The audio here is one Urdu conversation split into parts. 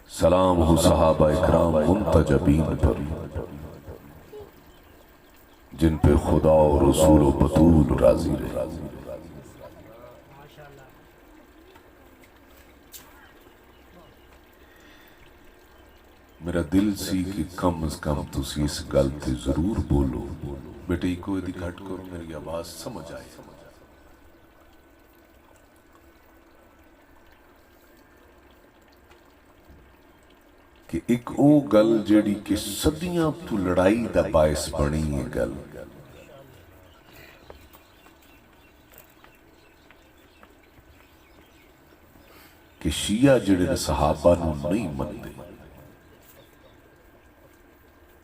سلام ہو صحابہ اکرام منتجبین پر جن پہ خدا و رسول و بطول راضی رہے۔ میرا دل سی کہ کم از کم تسی اس گل تے ضرور بولو۔ بیٹے کوئی دی گھٹ کرو میری آواز سمجھ آئے۔ کہ ایک او گل جیڑی کہ صدیاں تو لڑائی دا باعث بنی ہے گل، کہ شیعہ جڑے صحابہ نو نہیں مندے،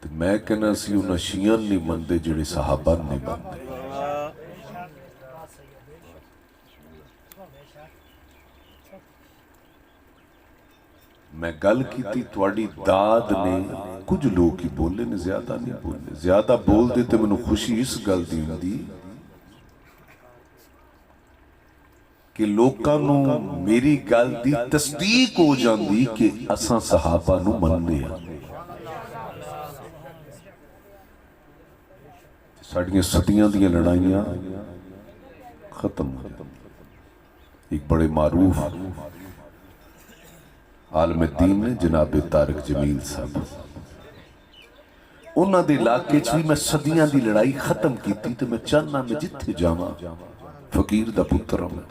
تو میں کہنا سی انہاں شیعہ نہیں مندے جڑے صحابہ نہیں مندے۔ میں گل کی تھی تواڈی داد نے کچھ لوگ ہی بولے نے، زیادہ نہیں بولے۔ زیادہ بول دیتے میں نے خوشی اس گل دی ہوندی کہ لوکاں نو میری گل دی تصدیق ہو جاندی کہ اساں صحابہ نو مننے ہیں۔ ساڑیاں صدیاں دیاں لڑائیاں ختم ہو۔ ایک بڑے معروف عالم دین نے جناب طارق جمیل صاحب، انہاں دے علاقے چ بھی میں صدیاں دی لڑائی ختم کیتی تے میں چاہنا میں جتھے جاواں فقیر دا پتر ہوں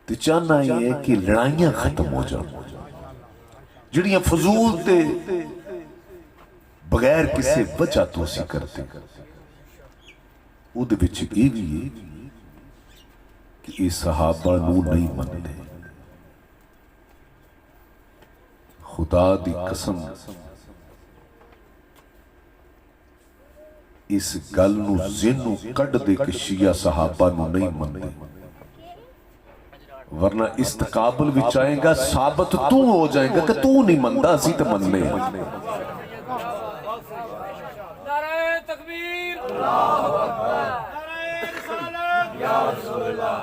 تے چاہنا یہ ہے کہ لڑائیاں ختم ہو جاؤں، جڑیاں فضول تے بغیر کسی وجہ تو اسی کرتے۔ او دے وچ یہ بھی ہے کہ یہ صحابہ نو نہیں مندے۔ خدا دی قسم اس گل نو ذہنوں کڈ دے کہ شیعہ صحابہ نو نہیں مندے، ورنہ استقابل وچ آئے گا ثابت تو ہو جائے گا کہ تو نہیں مندہ، اسی تے مننے ہیں۔ نعرہ تکبیر، اللہ اکبر، نعرہ رسالت، یا رسول اللہ،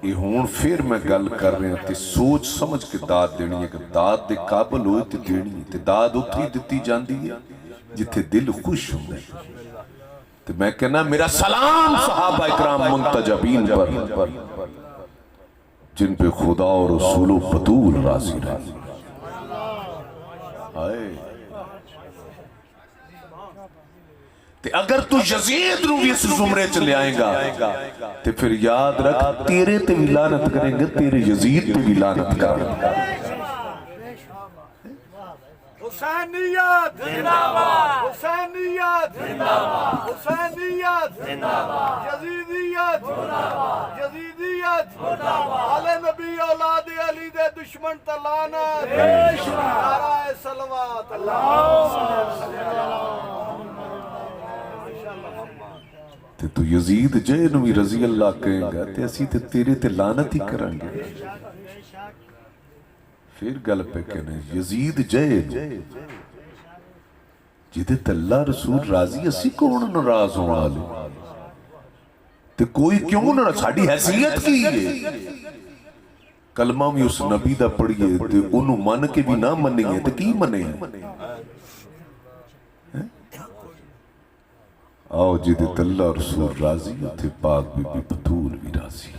یہ ہون پھر میں گل کر رہے ہیں تے سوچ سمجھ کے داد دینی ہے کہ داد دے قابل ہوئے تے دینی ہے تے داد اتھی دیتی جاندی ہے جتھے دل خوش ہوں گے۔ تے میں کہنا میرا سلام صحابہ اکرام منتجبین پر جن پہ خدا و رسول و بطول راضی رہے۔ آئے تے اگر تو یزید نو بھی اس زمرے چلے آئیں گا تے پھر یاد رکھ تیرے تے بھی لعنت کریں گے، تیرے یزید تے بھی لعنت کریں گے۔ حسینیت زندہ باد، حسینیت زندہ باد، حسینیت زندہ باد، یزیدیت زندہ باد، یزیدیت زندہ باد، آل نبی اولاد علی دے دشمن تے لعنت، نعرہ صلوات، اللہم صلی اللہ تے تو یزید جے نوی رضی اللہ کہیں گا تے اسی تے تیرے تے لعنت ہی کریں گے۔ پھر گل پہ کہنے یزید جے جدے تے اللہ رسول راضی اسی کون ناراض ہونا لے تے کوئی کیوں نہ ساڑی حیثیت کی ہے۔ کلمہ بھی اس نبی دا پڑھئے تے انہوں من کے بھی نہ منیں گے تے کی منیں گے؟ آؤ جدے تے اللہ رسول راضی تے پاک بی بی بطول بھی راضی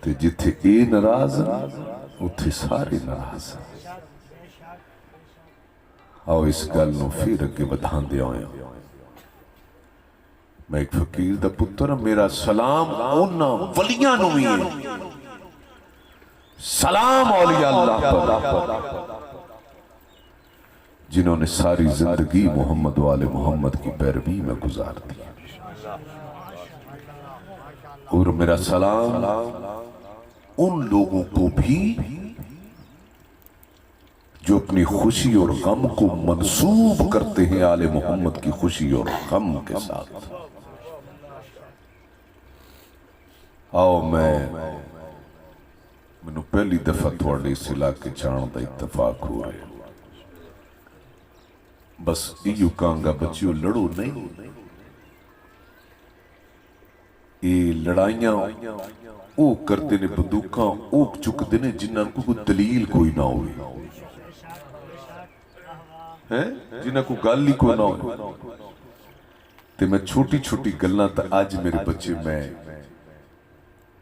تے جتھے اے ناراض اتھے سارے ناراض۔ آؤ اس گل نو پھر اگے بدھان دے آئیں۔ میں ایک فقیر دا پتر میرا سلام اونا ولیاں نو بھی ہے، سلام اولیاء اللہ پر جنہوں نے ساری زندگی محمد والے محمد کی پیروی میں گزار دی، اور میرا سلام ان لوگوں کو بھی جو اپنی خوشی اور غم کو منسوب کرتے ہیں آل محمد کی خوشی اور غم کے ساتھ۔ آؤ میں پہلی دفعہ تھوڑے اس علاقے چاند دا اتفاق ہو رہے ہیں، بس ایو کانگا بچیو لڑو نہیں، ਇਹ ਲੜਾਈਆਂ ਉਹ ਕਰਦੇ ਨੇ, ਬੰਦੂਕਾਂ ਉਹ ਚੁੱਕਦੇ ਨੇ ਜਿਨ੍ਹਾਂ ਨੂੰ ਕੋਈ ਦਲੀਲ ਕੋਈ ਨਾ ਹੋਵੇ, ਹੈ ਜਿਨ੍ਹਾਂ ਕੋਈ ਗੱਲ ਹੀ ਕੋਈ ਨਾ ਹੋਵੇ। ਤੇ ਮੈਂ ਛੋਟੀ ਛੋਟੀ ਗੱਲਾਂ ਤਾਂ ਅੱਜ ਮੇਰੇ ਬੱਚੇ, ਮੈਂ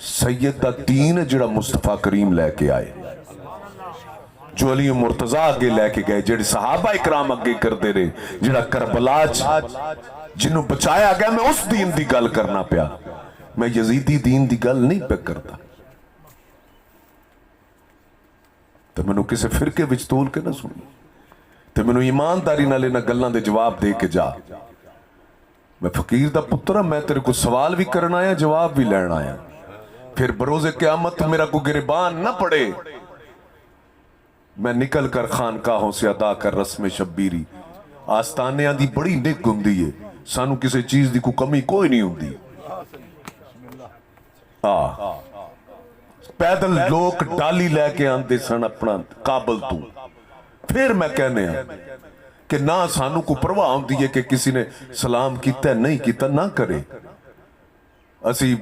سید دا دین ہے جڑا مصطفیٰ کریم لے کے آئے، جو علی مرتضیٰ اگے لے کے گئے، جڑے صحابہ اکرام اگے کر دے رہے، جڑا کربلا جنہوں بچایا گیا، میں اس دین دی گل کرنا پیا، میں یزیدی دین دی گل نہیں پہ کرتا۔ تو میں نے کسے فرقے وچ تول کے نہ سنی، تو میں نے ایمانداری نہ لینا گلان دے جواب دے کے جا۔ میں فقیر دا پترہ، میں تیرے کو سوال بھی کرنا آیا، جواب بھی لینا آیا، پھر بروز قیامت میرا کو گریبان نہ پڑے، میں نکل کر خانقاہوں سے ادا کر رسم شبیری۔ آستانے آن دی بڑی نیک گندی ہے، سانو کسی چیز دی کو کمی کوئی نہیں ہوں دی۔ پیدل لوگ ڈالی لے کے آندے سن اپنا قابل تو، پھر میں کہنے ہیں کہ نہ سانو کو پرواہ ہوں دی ہے کہ کسی نے سلام کیتا ہے، نہیں کیتا نہ کرے، اسی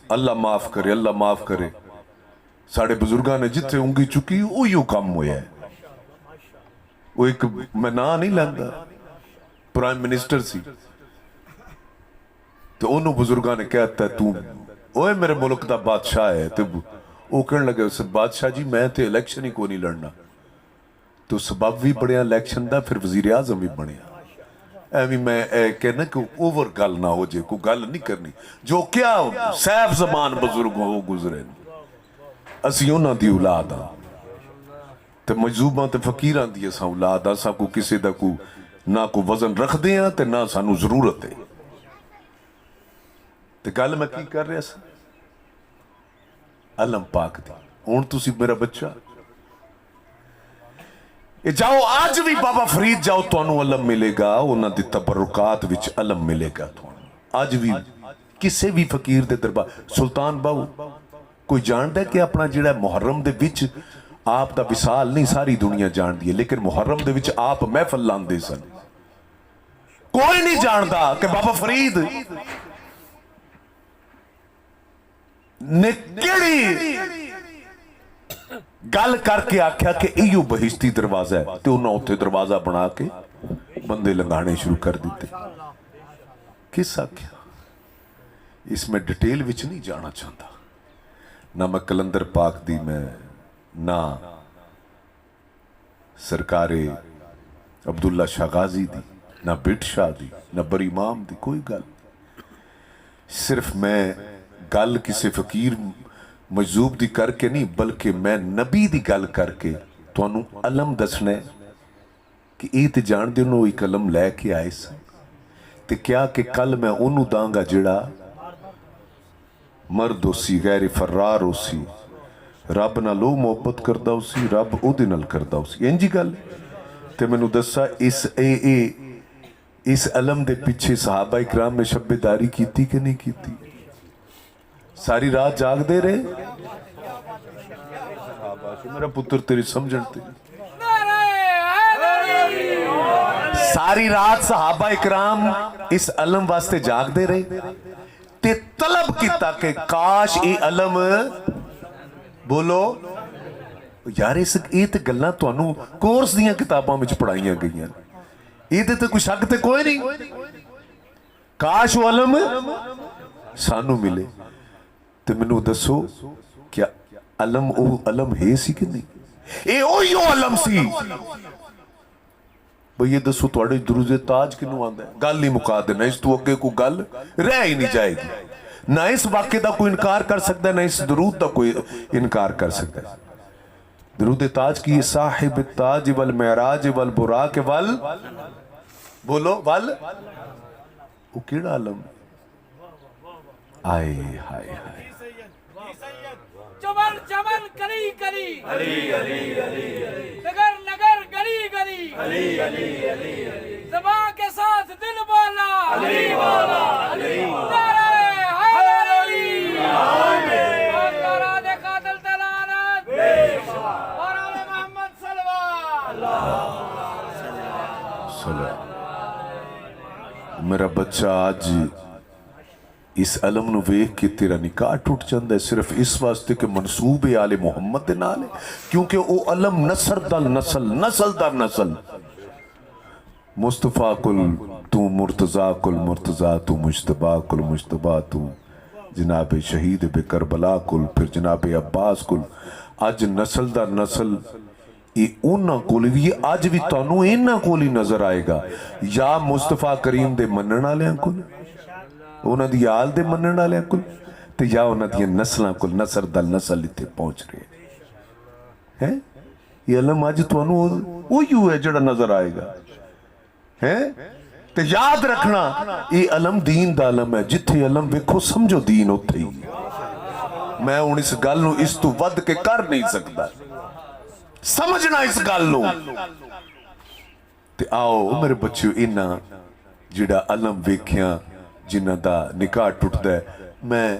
اللہ معاف کرے، اللہ معاف کرے۔ ساڑھے بزرگاں نے جتھے انگی چکی اوہیو کام ہویا ہے۔ وہ ایک میں نہ نہیں لیندا، پرائم منسٹر سی، تو انہوں بزرگاں نے کہتا ہے تو اوہ میرے ملک دا بادشاہ ہے، تو وہ کہنے لگے اسے بادشاہ جی میں تے الیکشن ہی کو نہیں لڑنا، تو سبب بھی بڑھیا الیکشن دا، پھر وزیر اعظم بھی بڑھیا۔ ایمی میں کہنا کہ اوور گل نہ ہو جائے، کوئی گل نہیں کرنی، جو کیا سیف زمان بزرگ ہو گزرے، اسی انہاں دی اولاد ہاں، تے مجذوباں تے فقیراں دی اساں اولاد ہاں، ساں کو کسی دا کو نہ کو وزن رکھ دے ہاں تے نہ سانو ضرورت ہے۔ تے گل میں کی کر رہے سا علم پاک دی، ہون تسی میرا بچہ جاؤ آج بھی بابا فرید جاؤ تو انہوں علم ملے گا، انہوں دی تبرکات وچ علم ملے گا تو آج بھی کسے بھی فقیر دے دربار۔ سلطان باو کوئی جان دے کہ اپنا جڑا محرم دے وچ آپ دا وصال نہیں ساری دنیا جان دی ہے، لیکن محرم دے وچ آپ محفل لاندے سن، کوئی نہیں جان دا کہ بابا فرید نے کیڑی گل کر کے آکھیا کہ ایو بہشتی دروازہ ہے، تو انہوں اتھے دروازہ بنا کے بندے لنگانے شروع کر دیتے۔ کس آکھیا اس میں ڈیٹیل وچ نہیں جانا چاہتا، نہ میں کلندر پاک دی میں، نہ سرکار عبداللہ شاہ غازی دی، نہ بٹ شاہ دی، نہ بری امام دی، کوئی گل، صرف میں گل کسی فقیر مجذوب دی کر کے نہیں، بلکہ میں نبی دی گل کر کے تو انہوں علم دسنے کہ ایت جان دے انہوں ایک علم لے کے آئے سن، تے کیا کہ کل میں انہوں دانگا جڑا مرد ہو سی، غیر فرار ہو سی، رب نہ لو محبت کردہ ہو سی، رب او دے نل کردہ ہو سی، انجی گل تے میں نو دسا اس علم دے پیچھے صحابہ اکرام میں شب داری کیتی کہ نہیں کیتی؟ ساری رات جاگ دے رہے؟ میرا پتر تیری سمجھنتے، ساری رات صحابہ اکرام اس علم واسطے جاگ دے رہے تے طلب کیتا کہ کاش اے علم بولو یار اس ایت گلنا تو انہوں کورس دیاں کتاباں میں پڑھائیاں گئیاں، ایت تے کوئی شک تے کوئی نہیں، کاش وہ علم سانو ملے۔ تو میں نے دسو کیا علم او علم ہے سی کہ نہیں؟ اے او یو علم سی بھئی یہ دسو توڑے دروز تاج کنو آندہ ہے، گل نہیں مکا دینا، اس تو اگے کو گل رہ ہی نہیں جائے گی، نہ اس واقعے دا کوئی انکار کر سکتا ہے، نہ اس درود دا کوئی انکار کر سکتا ہے۔ درود تاج کی صاحب تاج والمعراج والبراق وال بولو وال وہ کیڑا علم آئے ہائے ہائے چمن چمن کلی کلی علی علی علی نگر نگر گلی گلی علی علی علی زباں کے ساتھ دل والا علی والا علی نعرہ حیدری آمین نعرہ دے قاتل تلانت اور آل محمد صلوات میرا بچہ آج اس علم نو ویکھ کے تیرا نکاح ٹوٹ جاندہ ہے صرف اس واسطے کہ منصوب آل محمد دے نال ہے، کیونکہ او علم نصر دل نسل نسل در نسل مصطفیٰ کل تو مرتضیٰ کل مرتضیٰ تو مجتبہ کل مجتبہ تو جناب شہید بے کربلا کل پھر جناب عباس کل اج نسل دا نسل یہ انہاں کول بھی اج بھی تانوں انہاں کول ہی نظر آئے گا یا مصطفیٰ کریم دے منن والیاں کول انہاں دی آل دے منن والیاں کول تے یا انہاں دی نسلاں کول نسل دا نسل اتنے پہنچ رہے ہیں یہ علم اج تانوں وہی ہے جڑا نظر آئے گا ہے تے یاد رکھنا یہ علم دین دا علم ہے جتھے علم ویکھو سمجھو دین اتھے ہی میں ہن اس گل نوں اس تو ود کے کر نہیں سکتا سمجھنا اس گل نوں تے آؤ میرے بچیو انہاں جڑا علم ویکھیاں جنہاں دا نکاح ٹوٹدا ہے میں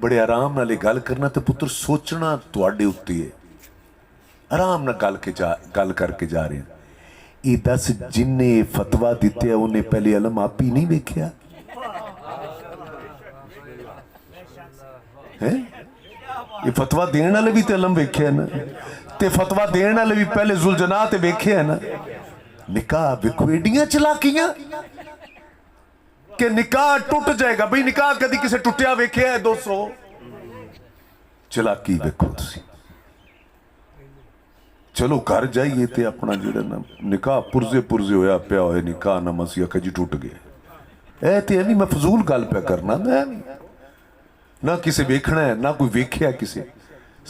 بڑے آرام نال گل کرنا تے پتر سوچنا تواڈے اوتے ہے آرام نال گل کر کے جا رہے ہیں یہ دس جن نے فتوہ دیتے ہیں انہیں پہلے علم آپ ہی نہیں دیکھیا یہ فتوہ دینے والے بھی تے علم ویکھے ہیں نا تے فتوہ دینے والے بھی پہلے ذوالجناح تے ویکھے ہیں نا نکاح ویکھویڈیاں چلاکیاں کہ نکاح ٹوٹ جائے گا بھئی نکاح کدی کسے ٹوٹیا ویکھے ہے 200 چلاکی ویکھو تسی چلو گھر جائیے تے اپنا جڑا نا نکاح پرزے ہویا پیا ہوئے نکاح نہ مسیح کہ جی ٹوٹ گئے اے تے نہیں میں فضول گل پہ کرنا نہ کسے ویکھنا ہے نہ کوئی ویکھیا کسے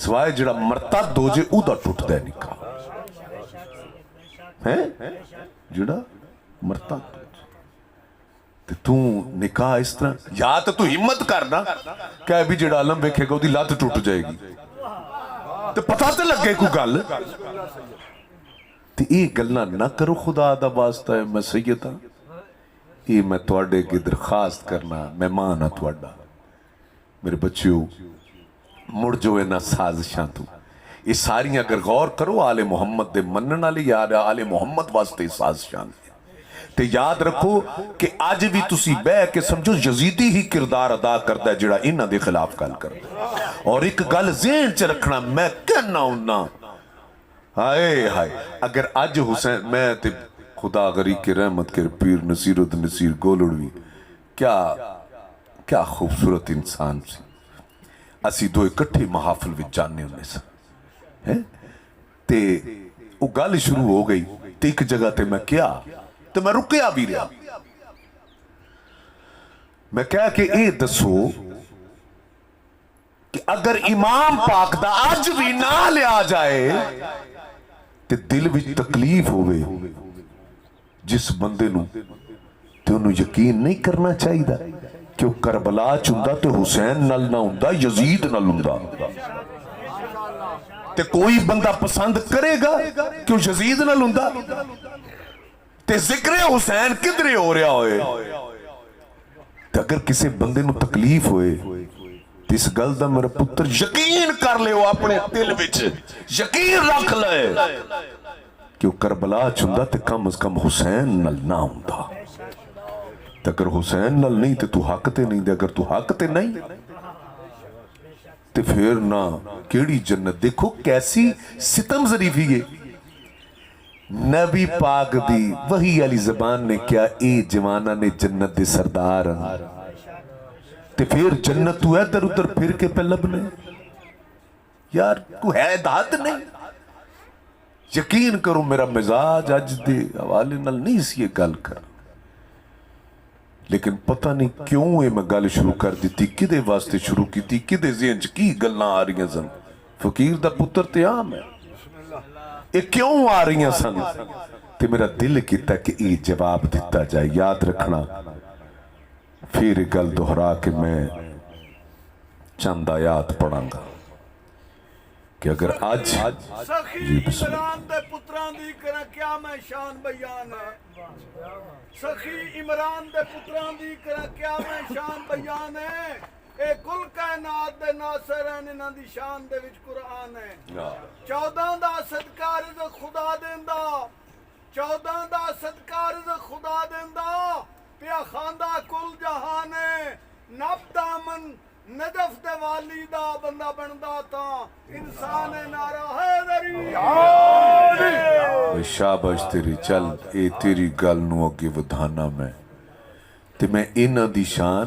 سوائے جڑا مرتد ہو جے او دا ٹوٹ دے نکاح ہے جڑا مرتد تے تو نکاح اس طرح یا تو ہمت کرنا کہ ابھی جڑا علم ویکھے گا دی لات ٹوٹ جائے گی تو پتہ تے لگے کوئی گل تے یہ گلنا نہ کرو خدا دا واسطہ ہے میں سید ہاں یہ میں تواڈے کی درخواست کرنا مہمان ہاں تواڈا میرے بچیو مڑ جو ہے نا سازشاں تو یہ ساری اگر غور کرو آل محمد دے منن والے یا آل محمد واسطے سازشاں تے یاد رکھو کہ آج بھی تسی بہ کے سمجھو یزیدی ہی کردار ادا کرتا ہے جڑا انہاں دے خلاف گل کرتا ہے اور ایک گل ذہن چ رکھنا میں کہنا ہوں ہائے ہائے اگر اج حسین میں تے خدا غری کے رحمت کے پیر نصیر الدین نصیر گولڑوی کیا خوبصورت انسان سی اسی دو اکٹھے محافل وچ جانے ہونے سن تے وہ گل شروع ہو گئی تے ایک جگہ تے میں کیا تو میں رکیا بھی رہا میں کہا کہ اے دسو کہ اگر امام پاک دا آج بھی نہ لیا جائے تے دل وچ تکلیف ہوئے جس بندے نو تے انہوں یقین نہیں کرنا چاہیے دا کہ وہ کربلا چندہ تے حسین نل نہ ہندہ یزید نل ہندہ تے کوئی بندہ پسند کرے گا کہ وہ یزید نل ہندہ تے ذکر حسین کدھرے ہو رہا ہوئے تے اگر کسی بندے نو تکلیف ہوئے تے اس گل دا میرا پتر یقین کر لے وہ اپنے دل وچ یقین رکھ لے کہ وہ کربلا چندہ تے کم از کم حسین نل نہ ہوندا تے اگر حسین نل نہیں تے تو حق تے نہیں دے اگر تو حق تے نہیں تے پھر نہ کیڑی جنت دیکھو کیسی ستم ظریفی ہے نبی پاک دی وہی علی زبان نے کیا اے جوانہ نے جنت دے سردار تے پھر جنت تو ہے در ادھر پھر کے پہ لبنے یار کو ہے داد نہیں یقین کرو میرا مزاج اج دے حوالے نال نہیں سی یہ گل کر لیکن پتہ نہیں کیوں یہ میں گل شروع کر دیتی کدے واسطے شروع کی تھی کدے ذہن چ کی گلاں آ رہی ہیں سن فقیر دا پتر تے عام ہے یہ کیوں آ رہی ہیں سن تے میرا دل کیتا کہ یہ جواب دیتا جائے یاد رکھنا پھر گل دہرا کہ میں چند آیات پڑھاں گا کہ اگر آج سخی عمران دے پتران دی کرا کیا میں شان بیان ہے سخی عمران دے پتران دی کرا کیا میں شان بیان ہے اے کل کائنات دے ناصر ہیں انہاں دی شان دے وچ قرآن ہے 14 دا صدقہ رزق خدا دیندا 14 دا صدقہ رزق خدا دیندا پیا خاندہ کل جہان ہے نب دامن نجف دے والی دا بندہ بندہ تا انسان نارا حیدری شاباش تیری چل اے تیری گل نو اگے ودھانا میں تے میں انہاں دی شان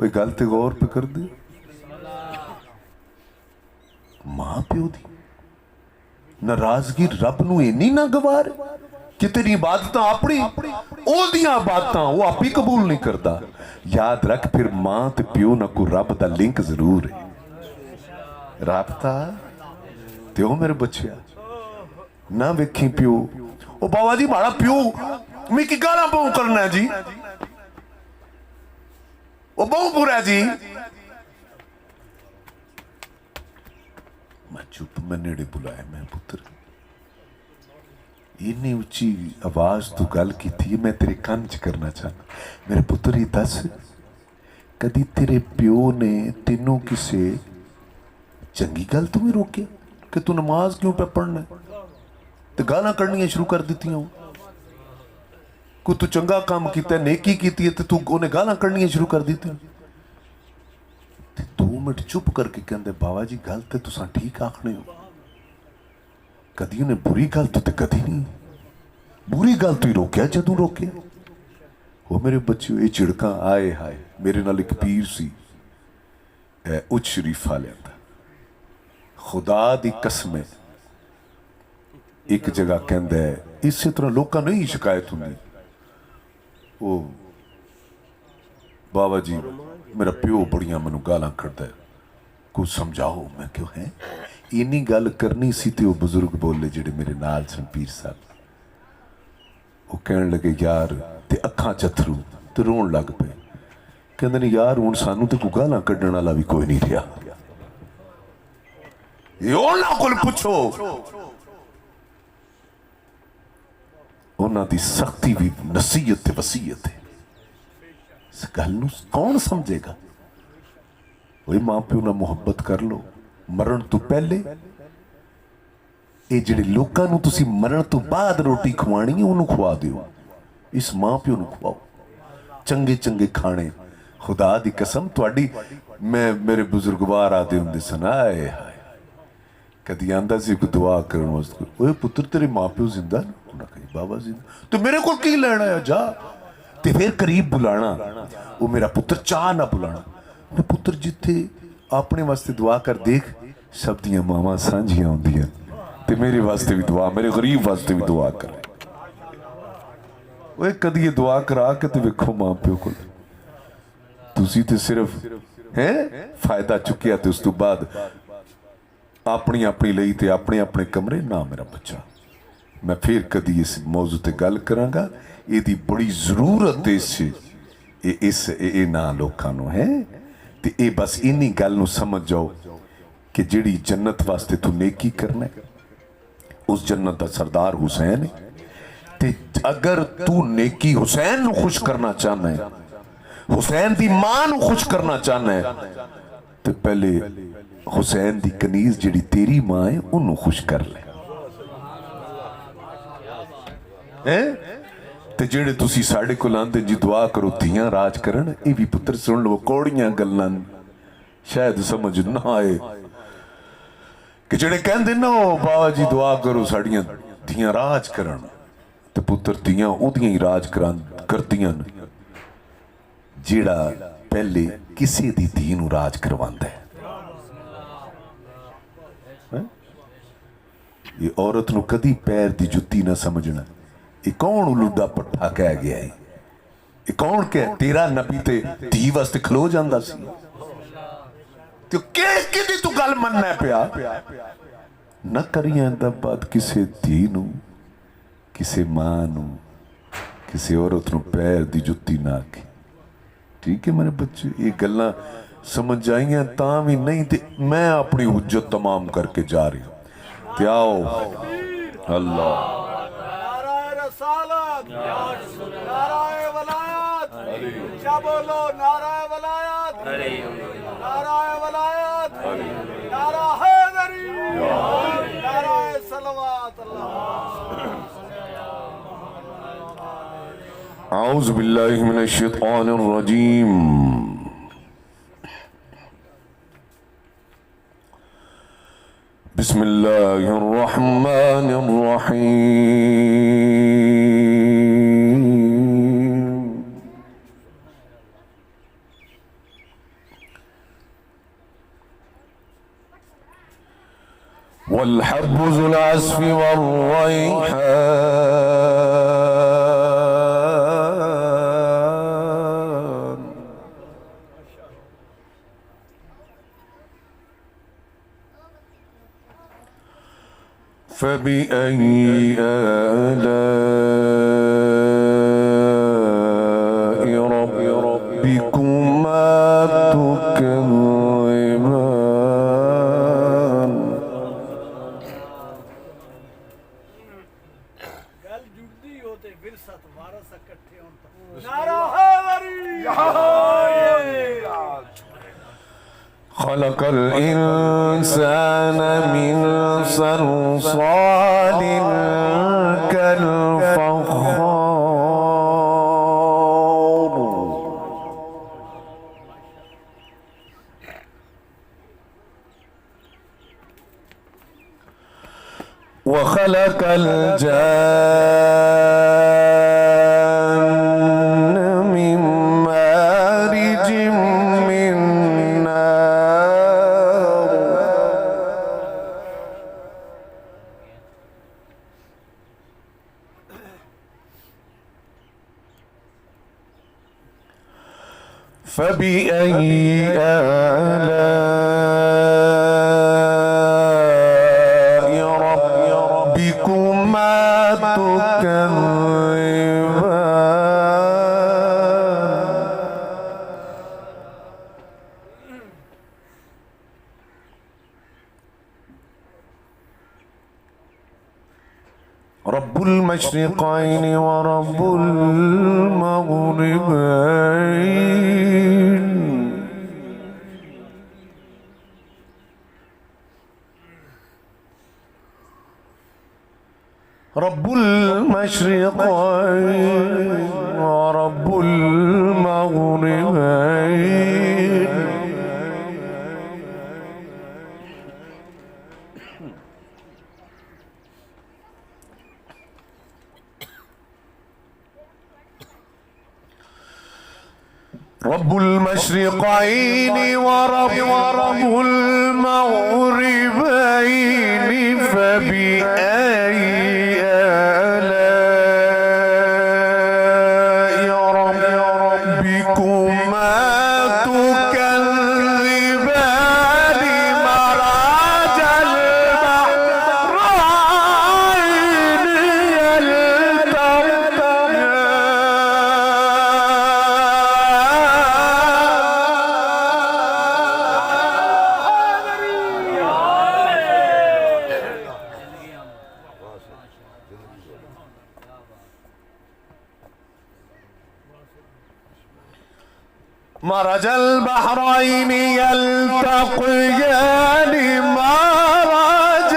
وہ گل تے غور پہ کر دے ماں پیو دی ناراضگی رب نو اینی نہ گوار کہ تیری عبادتاں اپنی او دیاں عبادتاں وہ آپ ہی قبول نہیں کرتا. یاد رکھ پھر ماں تے پیو نہ کو رب دا لنک ضرور ہے. رابطہ تے او میرے بچیا نہ ویکھی پیو او بابا جی بڑا پیو میں کی گالاں پاؤں کرنا ہے جی او بہت برا ہے جی. میں چپ میں نیڑے بلایا میں پتر اتنی اچھی آواز تو گل کی تھی میں تیرے کان چ کرنا چاہنا. میرے پتر یہ دس کدی تیرے پیو نے تینوں کسے چنگی گل تمہیں روکے کہ تو نماز کیوں پہ پڑھنا ہے تو گالاں کرنی شروع کر دیتی ہوں. کوئی تو چنگا کام کیتا ہے نیکی کیتی ہے تو انہیں گالاں کرنی شروع کر دیتی ہوں. 2 منٹ چپ کر کے کہندے بابا جی گل تے تساں ٹھیک آکھنے ہو کدی انہیں بری گل تو تے کدی نہیں بری گل تو ہی روکیا جدوں روکیا. وہ میرے بچے یہ چڑکاں آئے ہائے میرے نال ایک پیر سی اچ شریفہ لیندہ خدا دی قسم ہے ایک جگہ کہندہ ہے اسی طرح لوکاں نہیں شکایت ہوندی وہ بابا جی میرا پیو بڑیاں منو گالاں کردا ہے کچھ سمجھاؤ. میں کیوں ہے اینی گل کرنی سی تے وہ بزرگ بولے جڑے میرے نال سن پیر صاحب وہ کہن لگے یار تے اکھاں چتھرو تے رون لگ پے کہندے نے یار ہن سانو تے کوئی گالاں کڈن والا بھی کوئی نہیں رہیا یہ انہاں کول پوچھو انہاں دی سختی بھی نصیحت تے وصیت ہے. اس گل نو کون سمجھے گا. وہی ماں پیو نہ محبت کر لو مرن تو پہلے اے جڑے لوکاں نو تسی مرن تو بعد روٹی کھوانی ہے انہوں کھوا دیو. اس ماں پیو نو کھواؤ چنگے چنگے کھانے. خدا دی قسم تواڈی میں میرے بزرگوار آدے ہوندے سن آئے ہائے کدی آندا سی کوئی دعا کرن واسطے اوے پتر تیرے ماں پیو زندہ انہاں کہی بابا زندہ تو میرے کو کی لینا ہے جا تے پھر قریب بلانا وہ میرا پتر چاہ نہ بلانا. میں پتر جتھے اپنے واسطے دعا کر دیکھ سب دیاں ماما سانجیاں ہوندیاں تے میرے واسطے بھی دعا میرے غریب واسطے بھی دعا کر. وہ کدی یہ دعا کرا کے تے ویکھو ماں پیو کو تسی تے صرف ہیں فائدہ چکیا تے اس تو بعد اپنی اپنی لئی تے اپنے اپنے کمرے. نہ میرا بچہ میں پھر کدی اس موضوع تے گل کراں گا یہ دی بڑی ضرورت اس نا لوکاں نو ہے تے اے بس اینی گل نو سمجھ جاؤ کہ جڑی جنت واسطے تو نیکی کرنا ہے اس جنت دا سردار حسین ہے تے اگر تو نیکی حسین نو خوش کرنا چاہنا ہے حسین دی ماں نو خوش کرنا چاہنا ہے تو پہلے حسین دی کنیز جڑی تیری ماں ہے انہوں خوش کر لے تے جڑے تسی ساڑھے کو لاندے جی دعا کرو تیاں راج کرن ای بھی پتر سن لو کوڑیاں گلن شاید سمجھ نہ آئے کہ جڑے کہندے نا بابا جی دعا کرو ساڑیاں تیاں راج کرن تے پتر تیاں او دیاں ہی راج کردیاں جڑا پہلے کسی دی دینو راج کرواندہ ہے. یہ عورت نو کدی پیر دی جتی نہ سمجھنا یہ کون اولودا پٹھا کہہ گیا ہے یہ کون کہہ تیرا نبی تے دھی واسطے کھلو جاندہ سی تو کدی تو گل مننا ہے پیا نہ کریاں دا بعد کسے دھی نو کسے ماں نو کسے عورت نو پیر دی جتی نہ کی. ٹھیک ہے میرے بچے یہ گلنا سمجھ جائیں تاں بھی نہیں تے میں اپنی حجت تمام کر کے جا رہی ہوں. پیاؤ اللہ نعرہ رسالت نعرہ ولایت کیا بولو نعرہ ولایت نعرہ ولایت نعرہ حیدری نعرہ صلوات اللہ. اعوذ باللہ من الشیطان الرجیم بسم اللہ الرحمن الرحیم والحب ذو العصف والريحان فبأي آلاء ربكما تكذبان گل جڑدی ہوتے ورثت وارث اکٹھے ہون تا نعرہ حیدری خلق الإنسان من صلصال كالفخار وخلق الجان من مارج من نار فبأي آلاء ربكما تكذبان رب المشرقين ورب المغربين رب المشرقين ورب المغربين رب المشرقين ورب المغربين فبأي آلاء ربكما تكذبان مرج البحرين مرج البحرين يلتقيان مرج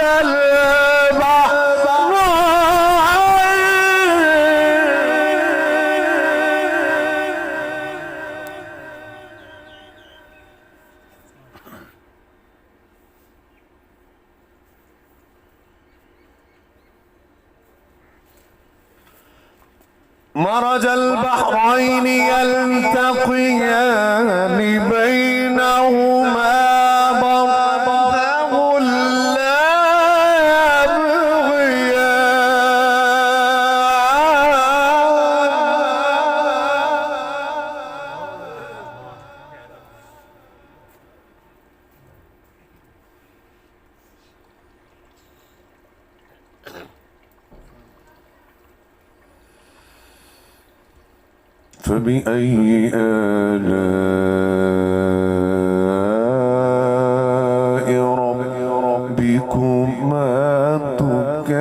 مرج البحرين يلتقيان بينهما برزخ لا فبأي آلاء ربكما تكذبان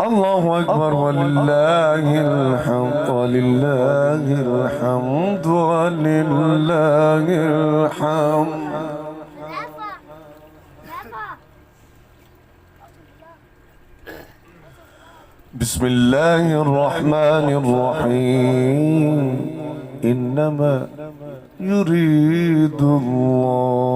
الله أكبر ولله الحمد ولله الحمد ولله الحمد بسم الله الرحمن الرحيم إنما يريد الله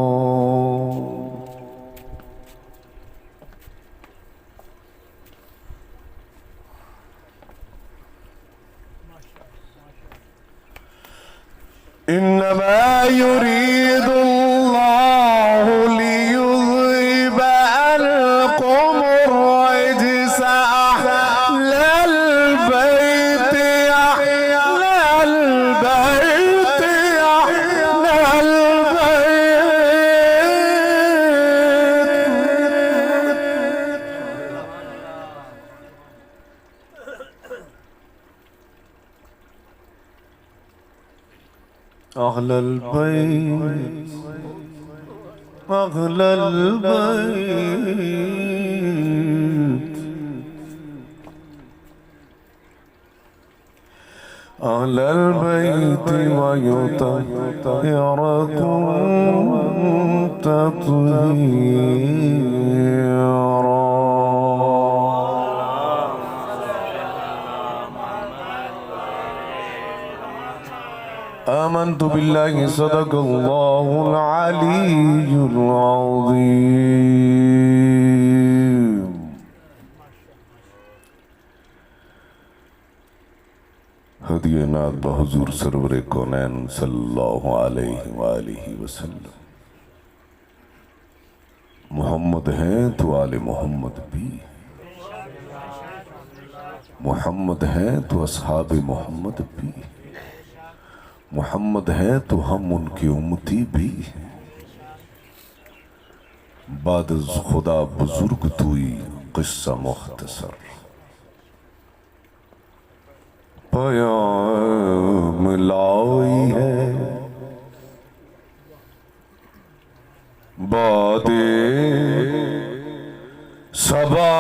انما يريد الله ليذهب عنكم الرجس اهل البيت اهل البيت اهل أهل البيت أهل البيت أهل البيت ويطهركم تطهيرا. آمنت بالله صدق الله العلي العظيم. ہدیہ نات بحضور سرور کونین صلی اللہ علیہ وآلہ وسلم. محمد ہیں تو آل محمد بھی، محمد ہیں تو اصحاب محمد بھی، محمد ہیں تو ہم ان کی امتی بھی ہیں. بعد از خدا بزرگ توئی قصہ مختصر. پیام لائی ہے باد صبا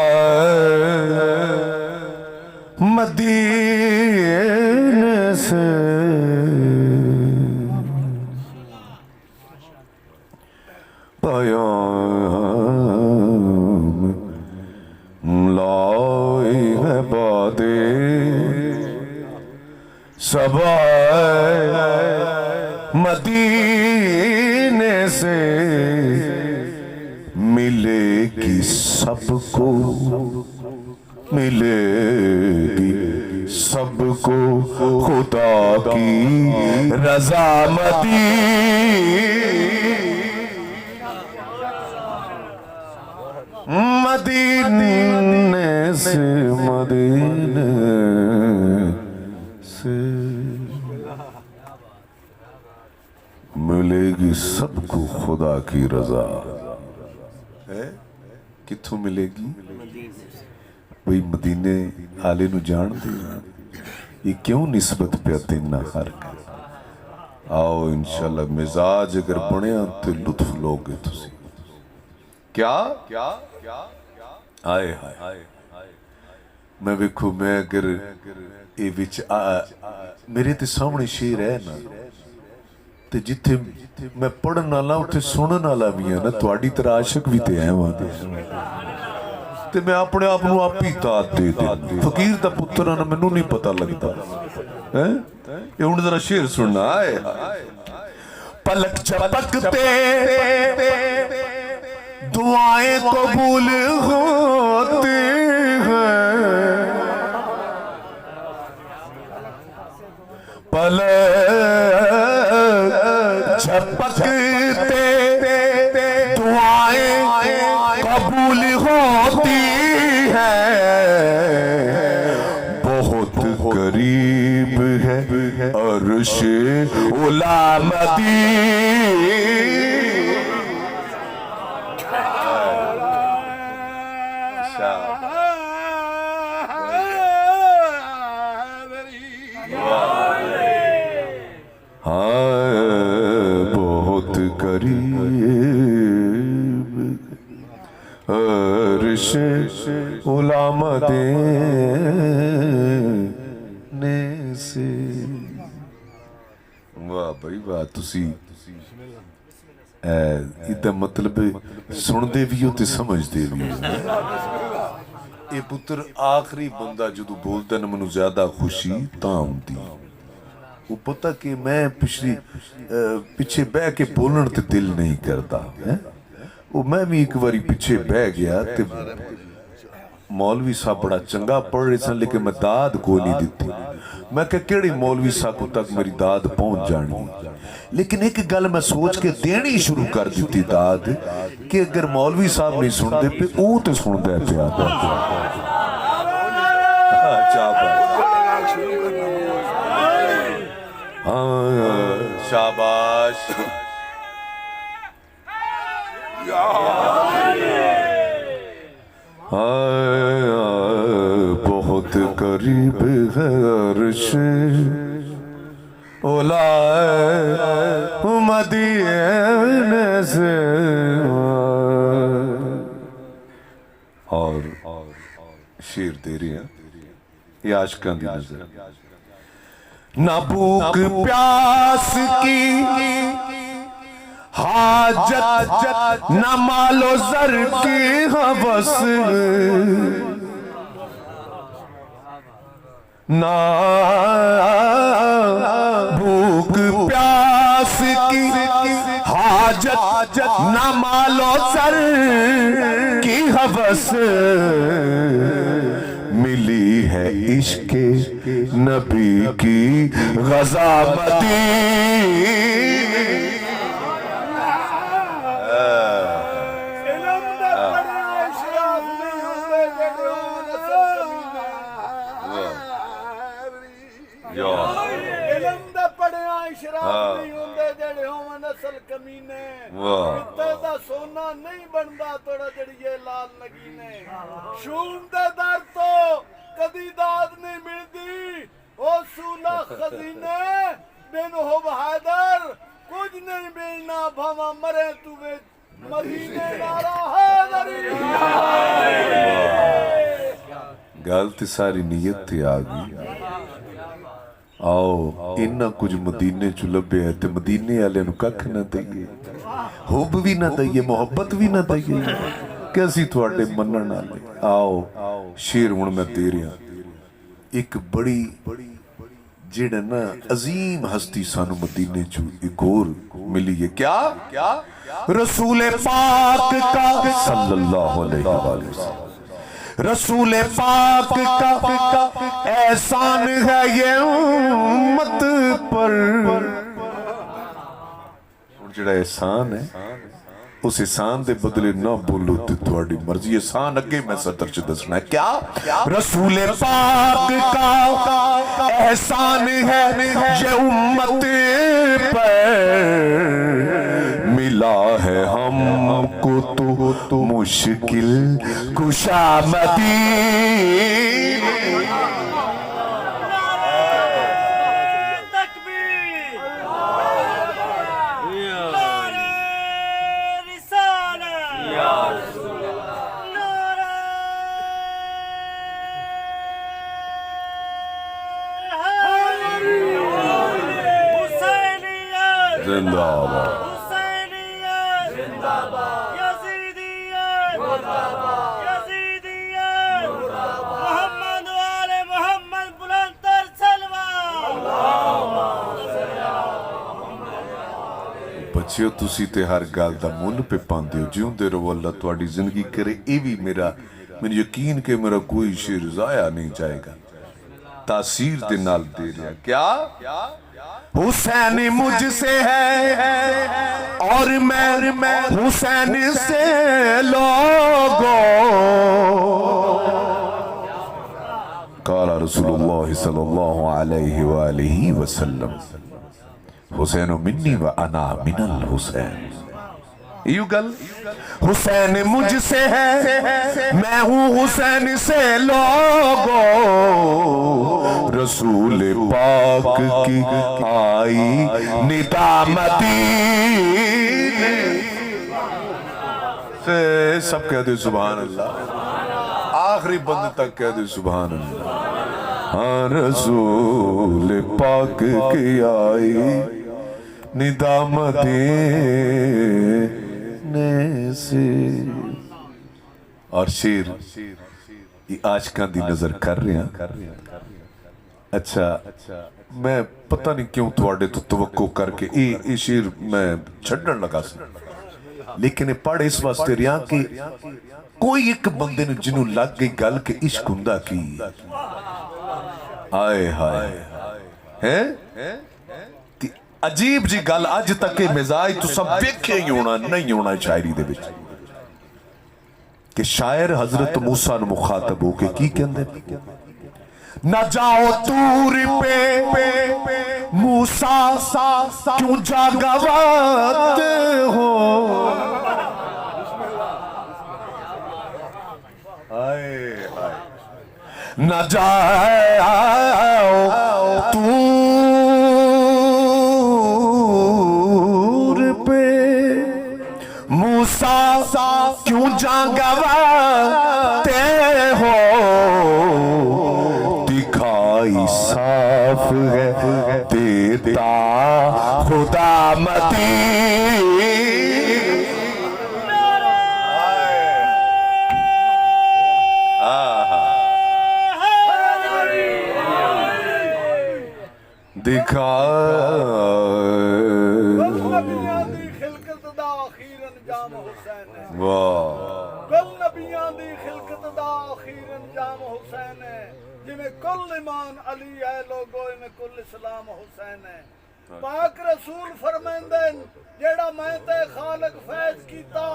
مدینے سے، پیام لائی ہے باد صبا مدینے سے. ملے گی سب کو، ملے گی سب کو خدا کی رضامندی. مدینے سے، مدینے سے ملے گی سب کو خدا کی رضا. کتھوں ملے گی؟ بھئی مدینے آلے نو جان دے. یہ کیوں نسبت پہ تینا ہر کا؟ آؤ انشاءاللہ مزاج اگر بنیا تو لطف لوگے تسی. کیا؟ آئے ہائے میں ویکھو، میں اگر اے وچ میرے تے سامنے شیر ہے نا، تے جتھے میں پڑھن والا اتھے سنن والا بھی ہے نا. تواڈی طرح عاشق بھی تے ہیں وہاں تے میں اپنے آپ نو آپ ہی اطاعت دے دے. فقیر دا پتر نا مینوں نہیں پتہ لگدا. یہ ہن ذرا شعر سننا. آئے پلک جھپکتے دعائیں قبول ہوتی ہیں، پلک جھپکتے دعائیں قبول ہوتی ہیں. بہت قریب ہے عرش علامتی. بہت قریب عرش علامتینے سے. واہ بھائی واہ. تسی ایدہ مطلب سن دے بھی ہو تے سمجھ دے بھی ہو. اے پتر آخری بندہ جدو بولتا نا منو زیادہ خوشی تام دی. وہ پتہ کہ میں پیچھے بہ کے بولن تے دل نہیں کرتا. وہ میں بھی ایک باری پیچھے بہ گیا تے مولوی صاحب بڑا چنگا پڑھ رہے سن لیکن میں داد کو نہیں دیتی. میں کہ کیڑی مولوی صاحب تک میری داد پہنچ جانی، لیکن ایک گل میں سوچ کے دینی شروع کر دیتی داد کہ اگر مولوی صاحب نہیں سن دے پہ او تے سن دے پہ آتا شاباش بہت قریب ہے عرش اولا مدینے سے، اور شیر دے رہی ہیں یہ عاشقاں دی نظر، نہ بھوک پیاس کی حاجت نہ مال و زر کی ہوس، نہ بھوک پیاس کی حاجت نہ مال و زر کی ہوس، ملی ہے عشق نبی کی غضابتی، سونا نہیں بنتا توڑا جڑیے لال نگینے، شوم دے در تو کدی داد نہیں ملتی، او سولا خزینے بن ہو حیدر کچھ نہیں بینا بھاما مرے تو مدینے نارا حیدری۔ گل تے ساری نیت تے آگئی، آؤ انہاں کچھ مدینے چو لبے ہے تے مدینے آلے نو ککھ نہ دئیے، حب بھی نہ دئیے، محبت بھی نہ دئیے، کیسی تواڈے منن آلے۔ آؤ شیر ہن میں دے رہا ایک بڑی جڑا نا عظیم ہستی سانو مدینے چو ایک اور ملی ہے، کیا رسول پاک کا صلی اللہ علیہ وآلہ وسلم، رسول پاک کا احسان ہے یہ امت پر، جڑا احسان ہے اس احسان دے بدلے نہ بولو تے تواڈی مرضی، احسان اگے میں صدر چ دسنا ہے، کیا رسول پاک کا احسان ہے یہ امت پر، ملا ہے ہم کو تو مشکل کشا مدین، زندہ آباد حسینیت زندہ باد، یزیدیت زندہ باد، یزیدیت زندہ باد، محمد و آل محمد بلند تر سلوات، بچیو تسی تے ہر گل دا مول پہ پاندے ہو، جیوں دے رو اللہ تواڈی زندگی کرے، اے بھی میرا یقین کہ میرا کوئی شیر ضائع نہیں جائے گا، تاثیر دے نال دے رہا، کیا حسین مجھ سے ہے اور میں حسین سے لوگوں، قال رسول اللہ صلی اللہ علیہ وآلہ وسلم حسین منی و انا من الحسین، یوں گل حسین مجھ سے ہے میں ہوں حسین سے لوگوں، رسول پاک کی آئی ندامتی، سب کہہ دے سبحان اللہ، آخری بند تک کہہ دے سبحان اللہ، ہاں رسول پاک کی آئی ندامتی سے، اور شیر یہ عاشقاں دی نظر کر رہے ہیں۔ اچھا میں پتہ نہیں کیوں تواڈے تو توقع کر کے یہ شیر میں چھڑن لگا سن، لیکن پڑھ اس واسطے رہا کہ کوئی ایک بندے نے جنہوں لگ گئی گل کہ عشق ہوندا کی، آئے ہائے ਤੇ ਅਜੀਬ ਜੀ ਗੱਲ, ਅੱਜ ਤੱਕ ਇਹ ਮਿਜ਼ਾਜ ਤੁਸੀਂ ਵੇਖਿਆ ਹੀ ਹੋਣਾ, ਨਹੀਂ ਹੋਣਾ ਸ਼ਾਇਰੀ ਦੇ ਵਿੱਚ, کہ شاعر حضرت موسیٰ نے مخاطب ہو کے کی کہندے نہ جاؤ طور پہ موسیٰ کیوں جاگواتے ہو نہ جاؤ طور پہ موسیٰ کیوں جاگواتے ہو دکھائی صاف ہے دیتا خدا مدین دکھا کل نبیان دی خلقت دا آخیر انجام حسین ہے جمیں کل ایمان علی ہے لوگوں میں کل اسلام حسین ہے پاک رسول فرمیندن جیڑا میں تے خالق فیض کیتا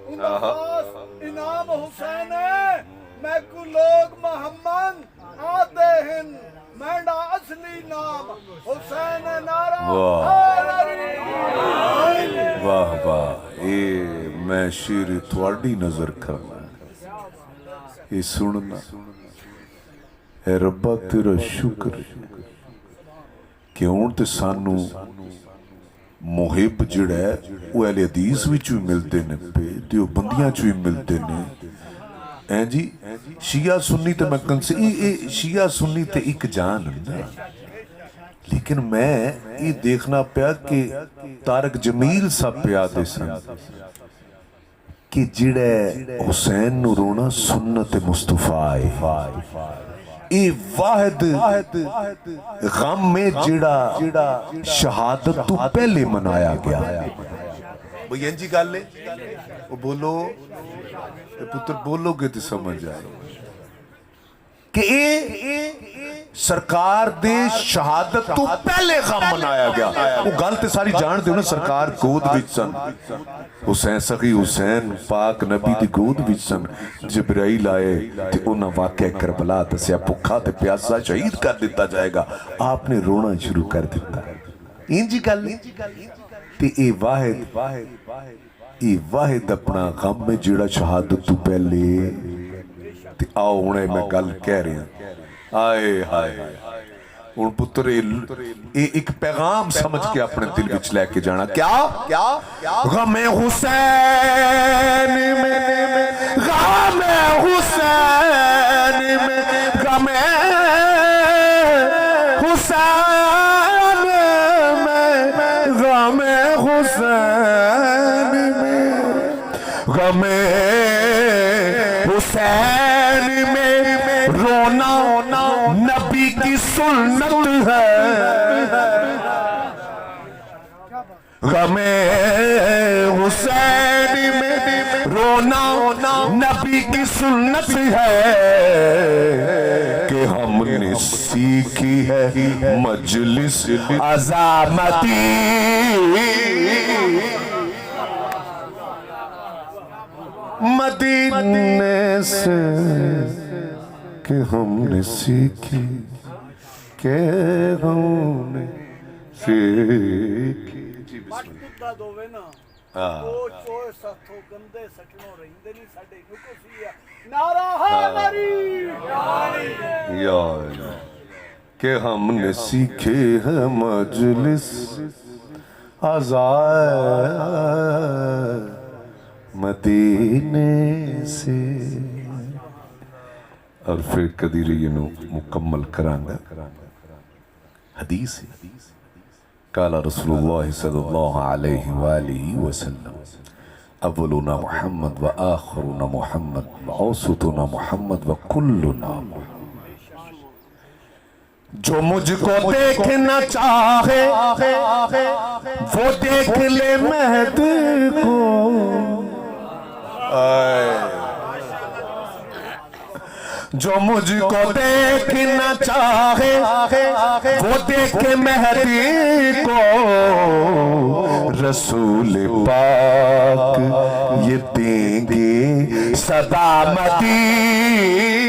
انہاں خاص انعام حسین ہے میں کو لوگ محمد آتے ہیں میڈا اصلی نام حسین نعرہ واہ واہ اے میں شیر تھوڑی نظر کرنا یہ سننا اے ربا تیرا شکر کہ ہون تے سانو محب جڑا ہے وہ اہل حدیث وچ بھی ملتے نے پہ دیو بندیاں چوی ملتے نے اے جی شیعہ سنی تے میں کنسی شیعہ سنی تے ایک جان ہے لیکن میں یہ دیکھنا پیا کہ طارق جمیل صاحب پیا دے سن کہ جڑے حسین نو رونا سنت مصطفیٰ ہے اے واحد غم میں جڑا شہادت تو پہلے منایا گیا وہ یہ جی گالے وہ بولو پتر بولو گے تو سمجھ آئے کہ اے سرکار دے شہادت تو پہلے غم منایا گیا وہ گلتے ساری جان دے انہیں سرکار گود وچ سن حسین سخی حسین پاک نبی دی گود وچ سن جبرائیل آئے تے انہاں واقعہ کربلا دسیا بھکھا تے پیاسا شہید کر دیتا جائے گا آپ نے رونا شروع کر دیتا انجی گل تے اے واحد اپنا غم میں جڑا شہادت تو پہلے تے آؤ انہیں میں گل کہہ رہے ہیں آئے ہائے ان پتر ایک پیغام سمجھ کے اپنے دل وچ لے کے جانا کیا غم حسین میں غم حسین میں غم حسین میں غم حسین میں غم حسین میں رونا نبی کی سنت ہے غم حسین میں رونا نبی کی سنت ہے کہ ہم نے سیکھی ہے مجلس عظامتی مدینے سے کہ ہم نے سیکھی کہ ہم نے سیکھی پٹکا دووے نا چوئے ساتھوں گندے سٹنوں رہندے نہیں ساڈے نکو سیا نعرہ حیدری یا کہ ہم نے سیکھے ہے مجلس آزاد مدینے سے اور پھر قدیری یہ مکمل کرانگا حدیث ہے قال رسول اللہ صلی اللہ علیہ وآلہ وسلم اولنا محمد و آخرنا محمد و اوسطنا محمد و کلنا محمد جو مجھ کو دیکھنا چاہے وہ دیکھ لے مہد کو جو مجھ کو دیکھنا چاہے وہ دیکھے مہدی کو، رسول پاک یہ دیں گے صدا مدین۔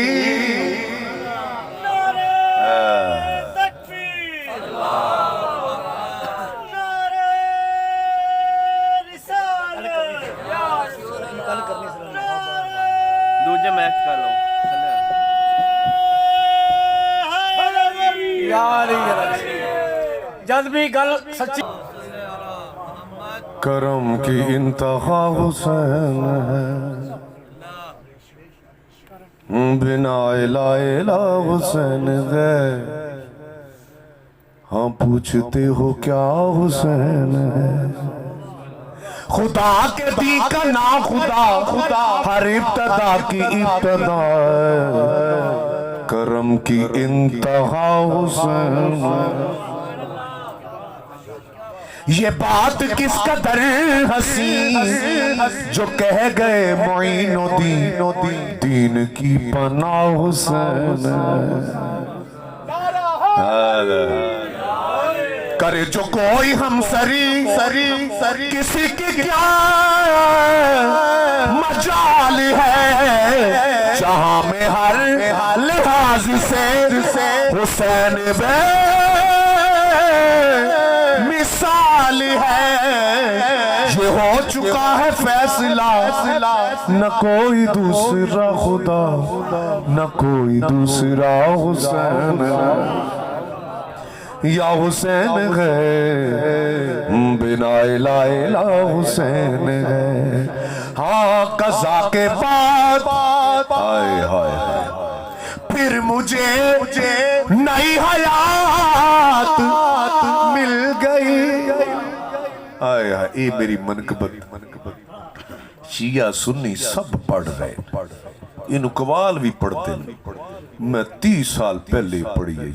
جد بھی گل سچی کرم کی انتہا حسین ہے، بنا الہ الہ حسین ہے، ہاں پوچھتے ہو کیا حسین ہے؟ خدا کے دی کا نام خدا ہر ابتدا کی ابتدا ہے، کرم کی انتہا حسین ہے۔ یہ بات کس قدر حسین جو کہہ گئے معین الدین دین کی پناہ حسین کرے جو کوئی ہم سری کسی کی کیا مجال ہے، جہاں میں ہر لحاظ سے حسین بے مثال ہے، یہ ہو چکا ہے فیصلہ، نہ کوئی دوسرا خدا نہ کوئی دوسرا حسین یا حسین ہے، بنا الہ الہ حسین ہے۔ ہاں قضا کے بعد ہائے ہائے پھر مجھے نئی حیات مل گئی۔ آئے ہائے اے میری منقبت شیعہ سنی سب پڑھ رہے، ان قوال بھی پڑھتے ہیں، میں 30 سال پہلے پڑھی ہے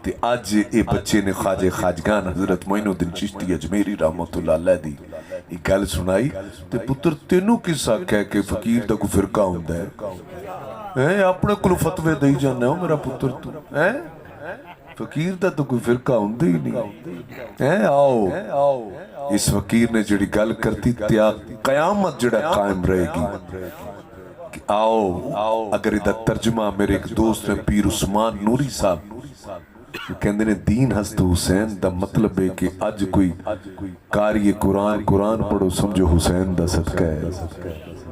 تے آج اے بچے نے خواجہ خواجگان حضرت معین الدین چشتی اجمیری رحمت اللہ علیہ دی ایک گل سنائی تے پتر تینوں کسا کہہ کے فقیر دا کو فرقہ ہوندہ ہے، اپنے کلو فتوے دئی جانا ہے میرا پتر تو، فقیر دا تو کوئی فرقہ ہوندہ ہی نہیں۔ آؤ اس فقیر نے جڑی گل کرتی تیا قیامت جڑا قائم رہے گی کہ آؤ اگر ادھا ترجمہ میرے ایک دوست نے پیر عثمان نوری صاحب کہندے نے دین ہست حسین دا مطلب ہے کہ آج کوئی قاری قرآن پڑھو سمجھو حسین دا صدقہ ہے۔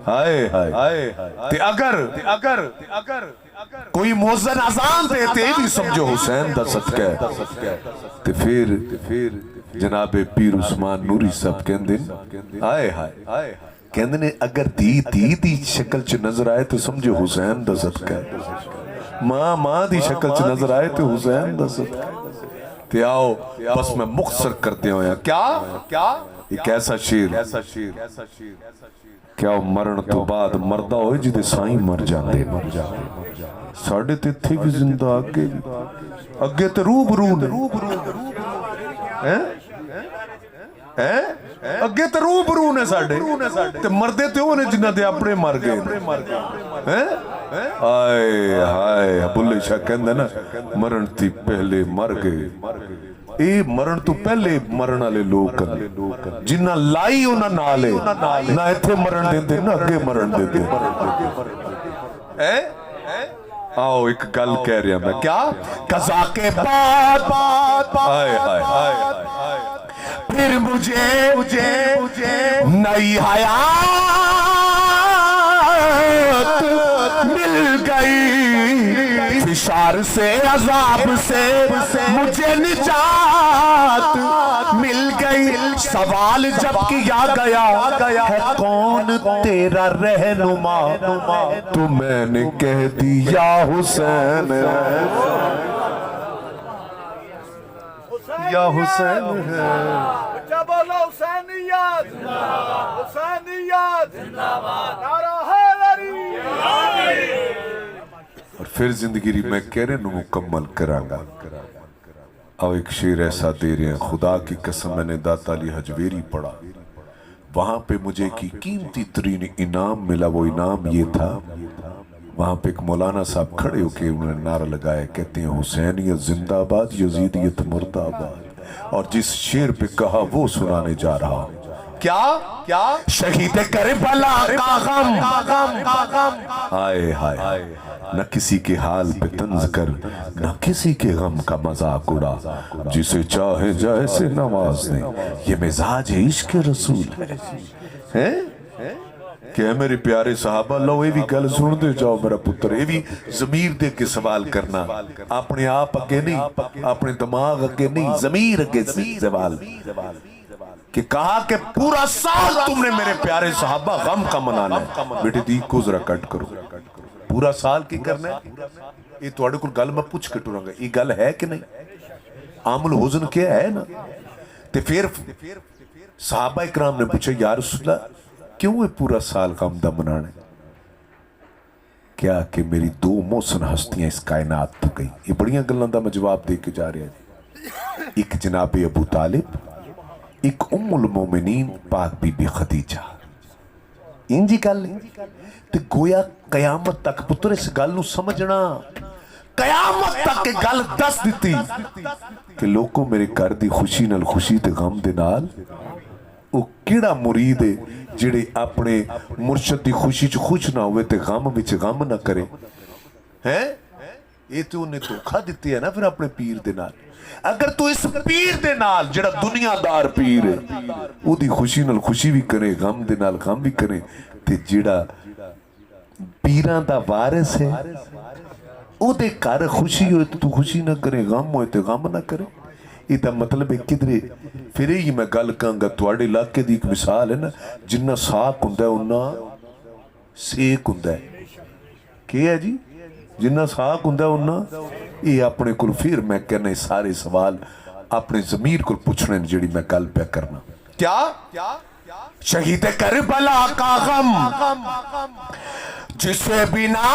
ہائے ہائے تے اگر کوئی موزن اذان دیتے بھی سمجھو حسین دا صدقہ ہے، تے پھر جناب پیر عثمان نوری صاحب کہندے ہائے ہائے کہندے نے اگر دی شکل چ نظر آئے تو سمجھو حسین دا صدقہ ہے، ماں دی شکل چ نظر آئے تو حسین دا صدقہ ہے۔ تے آؤ بس میں مختصر کرتے ہویا کیا ایک ایسا شیر کیا مرن تو بعد مردہ ہوئے جدے سائیں مر جاندے ساڑھے تے تھے بھی زندہ اگے تے روبرو نے اگے تے روبرو نے ساڑھے تے مردے تے ہونے جنہ دے اپنے مر گئے آئے ہائے بلے شاہ کہندہ نا مرن تی پہلے مر گئے، اے مرن تو پہلے مرن آلے لوگ جنہ لائی انہ نالے نہ ایتھے مرن دیندے نہ اگے مرن دیندے۔ آؤ ایک گل کہہ رہا میں کیا قضا کے بعد پھر مجھے نئی حیات مل گئی، فشار سے عذاب سے مجھے نجات مل گئی، سوال جب کیا گیا ہے کون تیرا رہنما تو میں نے کہہ دیا حسین یا حسین ہے۔ اچھا بولو حسینیت حسینیت نعرہ حیدری۔ اور پھر زندگی میں کہہ رہے نو مکمل کرانگا۔ اب ایک شعر ایسا دے رہے ہیں خدا کی قسم میں نے داتا علی حجویری پڑھا، وہاں پہ مجھے کی قیمتی ترین انعام ملا، وہ انعام یہ تھا وہاں پہ ایک مولانا صاحب کھڑے ہو کے انہوں نے نعرہ لگایا، کہتے ہیں حسینیت زندہ آباد، یزیدیت مردہ آباد، اور جس شعر پہ کہا وہ سنانے جا رہا ہوں۔ کیا شہید کربلا کا غم، ہائے ہائے، نہ کسی کے حال پہ طنز کر، نہ کسی کے غم کا مذاق اڑا، جسے چاہے جیسے نواز دیں، یہ مزاج عشق رسول ہے۔ کہ ہے میرے پیارے صحابہ، لو یہ بھی گل سن دے جاؤ میرا پتر، یہ بھی ضمیر دے کے سوال کرنا، اپنے آپ اگے نہیں، اپنے دماغ اگے نہیں، ضمیر اگے سوال، کہ کہا کہ پورا سال تم نے میرے پیارے صحابہ غم کا منانا ہے۔ بیٹے دی کو ذرا کٹ کرو، پورا سال کی کرنا ہے؟ یہ توڑے کو گل میں پوچھ کے ٹوروں گا، یہ گل ہے کہ نہیں؟ عام الحزن کیا ہے نا؟ تے پھر صحابہ اکرام نے پوچھا یا رسول اللہ کیوں ہے پورا سال غم دا منانے؟ کیا کہ میری دو محسن ہستیاں اس کائنات تو گئی۔ یہ بڑیاں گلوں دا میں جواب دے کے جا رہا ہے، ایک جناب ابو طالب، ایک ام المومنین پاک بی بی خدیجہ، انجی گل تے گویا قیامت تک پتر اس گل نو سمجھنا، قیامت تک کے گل دس دیتی کہ لوگوں میرے گھر دی خوشی نال خوشی تے غم دے نال، وہ کیڑا مرید ہے جڑے اپنے مرشد دی خوشی چ خوش نہ ہوئے تے غم وچ غم نہ کرے ہیں؟ یہ تو انہیں دھوکھا دیتی ہے نا پھر اپنے پیر دے نال۔ اگر تو اس پیر دے نال جڑا دنیا دار پیر ہے او دی خوشی نال خوشی بھی کرے، غم دے نال غم بھی کرے، تے جڑا پیران دا وارث ہے او دے کار خوشی ہوئے تو خوشی نہ کرے، غم ہوئے تو غم نہ کرے۔ یہ تا مطلب ہے کدھرے پھر ہی میں گل کہاں گا، تواڈے علاقے دی ایک مثال ہے نا، جنہ ساک ہوندا ہے انہا سیک ہوندا ہے۔ کیا ہے جی؟ جنہ ساک ہوندا ہے انہا، یہ اپنے کل پھر میں کہنا سارے سوال اپنے ضمیر کو پوچھنے جڑی میں گل پہ کرنا۔ کیا؟ شہید کربلا کا غم جسے بنا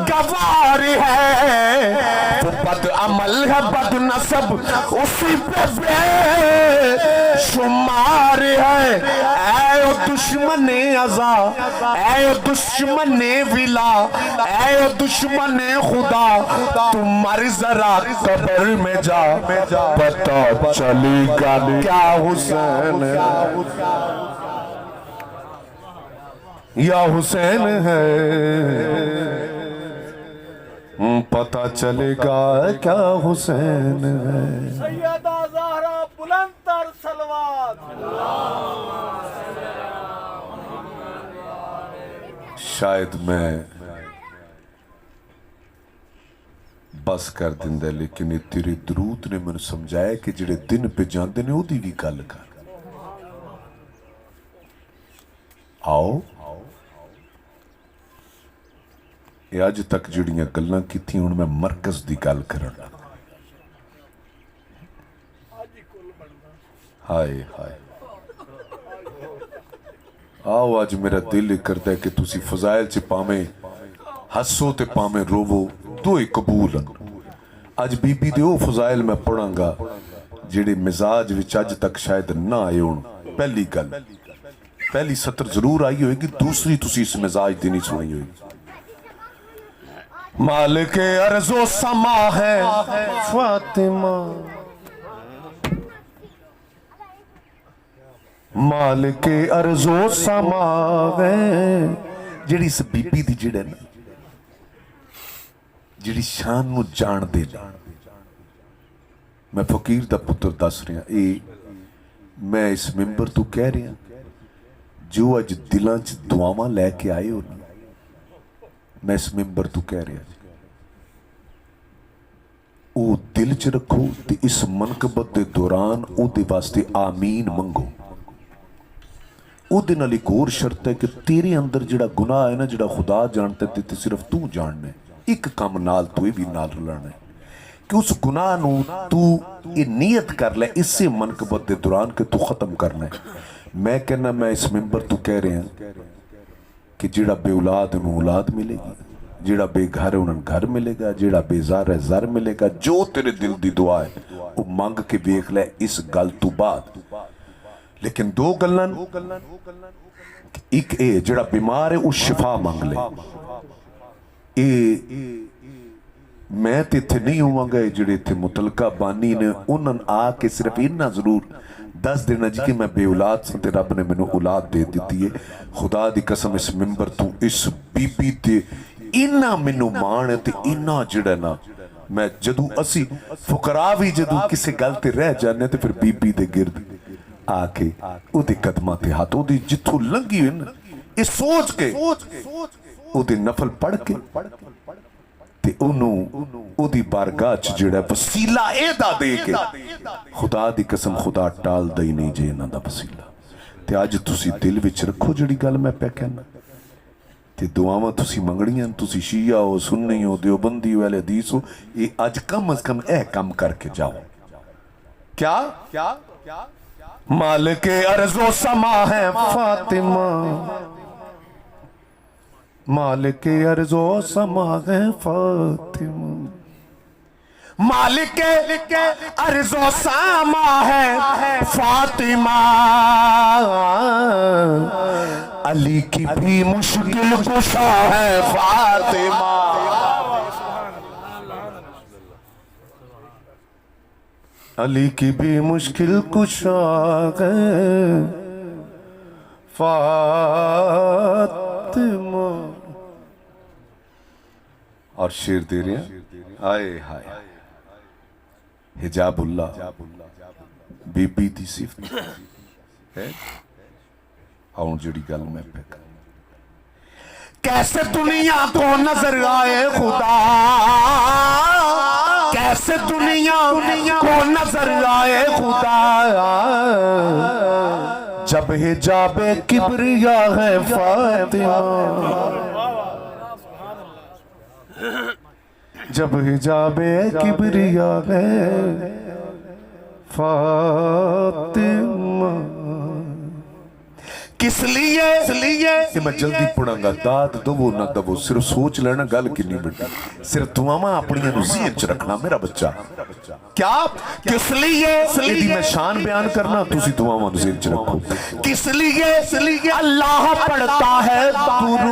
گوار ہے، وہ بد عمل ہے بد نسب اسی پہ بے شمار ہے۔ اے او دشمن عزا، اے او دشمن ولا، اے او دشمن خدا، تم مر ذرا قبر میں جا، پتہ چلے گا کیا حسین یا حسین ہے، پتہ چلے گا کیا حسین ہے۔ سیدہ زہرا بلند تر صلوات، شاید میں بس کر دندہ، لیکن یہ تیرے درود نے میں سمجھایا کہ جڑے دن پہ جاندے نے او دی بھی گل کر۔ آؤ یہ آج تک جڑیاں گلاں کی تھی ان میں مرکز دی گل کرنا۔ ہائے ہائے، آؤ آج میرا دل کرتا ہے کہ تسی فضائل سے پامیں ہسو تے پامیں روو، دو ہی قبول ہیں۔ آج بی بی دے او فضائل میں پڑھاں گا جڑے مزاج وچ آج تک شاید نہ آئے ہون۔ پہلی گل، پہلی سطر ضرور آئی ہوئے گی، دوسری تسی اس مزاج دی نہیں سنائی ہوئے گی۔ مالک ارض و سما ہے فاطمہ، مالک ارض و سما ہے، جڑی اس بی بی دی جڑے نا، جڑی شان نو جان دے نا۔ میں فقیر دا پتر دس رہا، میں اس ممبر تو کہہ رہا جو اج دلاں چ دعاواں لے کے آئے ہو نا، میں اس ممبر تو کہہ رہا او دل چ رکھو تے اس منقبت دے دوران او دے واسطے آمین منگو۔ او دے نال ایک اور شرط ہے کہ تیرے اندر جڑا گناہ ہے نا، جڑا خدا جانتا ہے تے صرف تو جاننا ہے، ایک کام نال تو بھی نال رلانا ہے کہ اس گناہ نو تو یہ نیت کر لے اس سے منقبت دے دوران کہ تو ختم کرنا ہے۔ میں کہنا میں اس ممبر تو کہہ رہے ہیں کہ جڑا بے اولاد انہوں اولاد ملے گی، جڑا بے گھر انہوں گھر ملے گا، جڑا بے زار ہے زر ملے گا۔ جو تیرے دل دی دعا ہے وہ مانگ کے بیک لے اس گل تو بعد۔ لیکن دو گلن ایک اے جڑا بیمار ہے اس شفا مانگ لے. اے میں تے تھے نہیں ہوں گا جڑے تھے متلقہ بانی نے انہوں آ کے صرف انہا ضرور 10 دینا جی کہ میں بے اولاد سے تے رب نے میں نے اولاد دے دیتی ہے. خدا دی قسم اس ممبر تو اس بی بی تے انہا میں نے مانے تے انہا جڑا نا میں جدو اسی فقراء بھی جدو کسے گلتے رہ جانے تے پھر بی بی دے گرد آکے او دے قدمہ تے ہاتھ او دی جتھو لنگی ہوئی نا اس سوچ کے او دے نفل پڑھ کے تے انہوں او دی بارگاہ جڑا وسیلہ ایدہ دے کے خدا دی قسم خدا ٹال دائی نہیں جے انہاں دا وسیلہ. تے آج تسی دل وچ رکھو جڑی گل میں پہ کہنا تے دعاواں تسی منگڑیاں تسی شیعہ ہو سنی ہو دیوبندی ہو اہل حدیث ہو یہ آج کم از کم کم کر کے جاؤ. کیا مالک ارض و سما ہے فاطمہ مالک ارض و سما ہے فاطمہ مالک ارض و سما ہے فاطمہ علی کی بھی مشکل کشا ہے فاطمہ علی کی بھی مشکل کشا ہے فاطمہ. اور شیر دے رہے ہیں آئے ہائے حجاب اللہ بی بی دی صفت ہے آؤں جڑی گل میں پہ کر کیسے دنیا کو نظر آئے خدا کیسے دنیا کو نظر آئے خدا جب حجاب کبریا ہے فاطمہ جب حجاب کبریا ہے فاطمہ. کس لیے میں جلدی پڑھاں گا داد دو نہ دو صرف سوچ لینا گل کنی بڑی صرف دعاواں اپنی ذہن چ رکھنا میرا بچہ. کیا کس لیے میں شان بیان کرنا تسی دعاواں ذہن چ رکھو. کس لیے اللہ پڑھتا ہے درود